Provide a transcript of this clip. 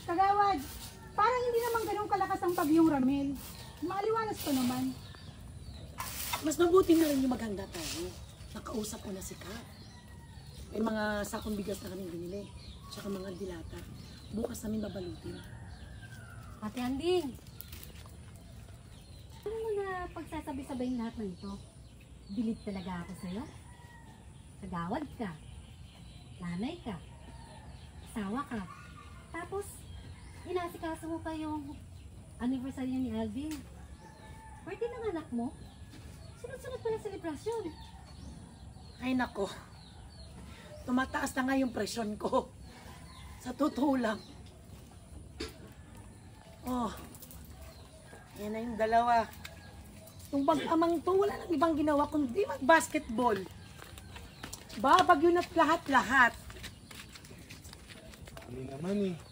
Kagawad, parang hindi naman ganun kalakas ang bagyong Ramil. Maaliwalas pa naman. Mas mabuti na rin yung maghanda tayo. Nakausap ko na si Kat. May mga sakong bigas na kami binili. Tsaka mga dilata. Bukas namin babalutin. Ate Anding, ano mo na pagsasabi-sabay lahat ng ito? Bilib talaga ako sa'yo? Kagawad ka, nanay ka, asawa ka, tapos inasikaso mo pa yung anniversary ni Alvin. Birthday ng anak mo, sunod-sunod pa na selebrasyon. Ay nako. Tumataas na nga yung presyon ko. Sa totoo lang. Oh. Yan na yung dalawa. Yung bag-amang to, wala nang ibang ginawa kundi mag-basketball. Babagyo na't lahat-lahat. Hindi naman eh.